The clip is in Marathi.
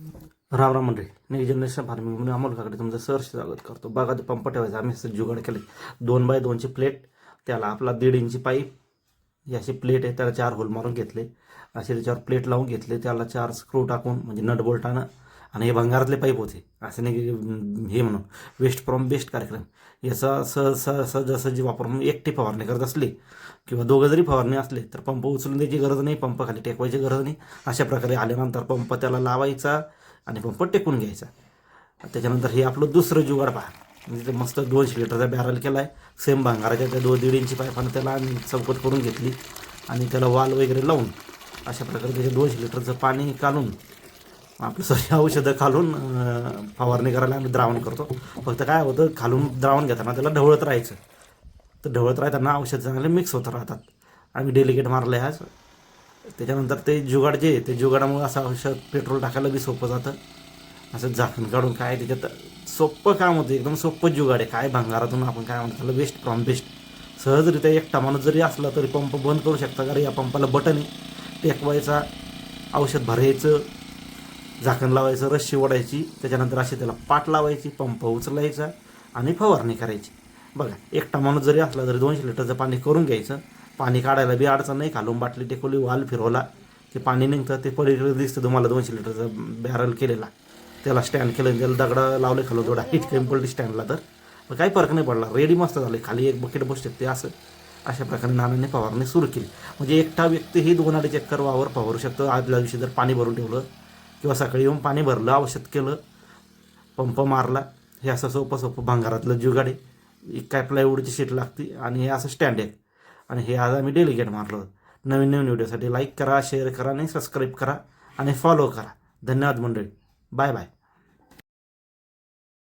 राम राम मंडळी, नेक्स्ट जनरेशन फार्मिंग म्हणून अमोल काकडे तुमचं सहर्ष स्वागत करतो. बघा ते पंप ठेवायचा आम्ही असं जुगाड केले. 2x2ची प्लेट, त्याला आपला 1.5 इंची पाईप, ही अशी प्लेट आहे त्याला 4 होल मारून घेतले. असे त्याच्यावर प्लेट लावून घेतले, त्याला 4 स्क्रू टाकून म्हणजे नट बोल्टानं. आणि हे भंगारातले पाईप होते, असं नाही की हे म्हणून वेस्ट फ्रॉम बेस्ट कार्यक्रम. याचा सहजासहजी वापरून एकटी फवारणी करत असली किंवा दोघं जरी फवारणी असले तर पंप उचलून द्यायची गरज नाही, पंप खाली टेकवायची गरज नाही. अशा प्रकारे आल्यानंतर पंप त्याला लावायचा आणि पंप टेकून घ्यायचा. त्याच्यानंतर हे आपलं दुसरं जुगाड पहा, म्हणजे ते मस्त 200 लिटरचा बॅरल केला आहे. सेम भांगाराच्या त्या 1.5 इंची पाईपानं त्याला आम्ही चौकट करून घेतली आणि त्याला वाल वगैरे लावून अशा प्रकारे त्याचे 200 लिटरचं पाणी काढून आपलं औषधं घालून फवारणी करायला आम्ही द्रावण करतो. फक्त काय होतं, खालून द्रावण घेताना त्याला ढवळत राहायचं, तर ढवळत राहताना औषध चांगले मिक्स होत राहतात. आम्ही डेलिकेट मारलं आहे आज. त्याच्यानंतर ते जुगाड जे ते जुगाडामुळे असं औषध पेट्रोल टाकायला बी सोपं जातं. असं झाकण काढून काय त्याच्यात सोपं काम होतं, एकदम सोपं जुगाड आहे. काय भंगारातून आपण काय म्हणतो त्याला बेस्ट फ्रॉम बेस्ट. सहजरित्या एकटा माणूस जरी असला तरी पंप बंद करू शकता. कारण या पंपाला बटन आहे, टेकवायचा, औषध भरायचं, झाकण लावायचं, रस्सी ओढायची, त्याच्यानंतर अशी त्याला पाट लावायची, पंप उचलायचा आणि फवारणी करायची. बघा, एकटा माणूस जरी असला तरी 200 लिटरचं पाणी करून घ्यायचं. पाणी काढायला बी अडचण नाही, खालून बाटली टेकवली, वाल फिरवला ते पाणी निघतं. ते पलीकडे दिसतं तुम्हाला 200 लिटरचं बॅरल केलेला, त्याला स्टँड केलं, त्याला दगडं लावले खालून, थोडा हिट कमी पडली स्टँडला तर काही फरक नाही पडला. रेडी मस्त झाले, खाली एक बकेट बसू शकते. असं अशा प्रकारे नानाने फवारणी सुरू केली. म्हणजे एकटा व्यक्ती ही 2-2.5 एकर वावर फवारू शकतो. आदल्या दिवशी जर पाणी भरून ठेवलं किंवा सकाळी येऊन पाणी भरलं, औषध केलं, पंप मारला. हे असं सोपं भंगारातलं जुगाड आहे. काय प्लायवूडची शीट लागते आणि हे असं स्टँड आहे. आणि हे आज आम्ही डेलिकेट मारलो. नवीन व्हिडिओसाठी लाईक करा, शेअर करा आणि सबस्क्राईब करा आणि फॉलो करा. धन्यवाद मंडळी, बाय बाय.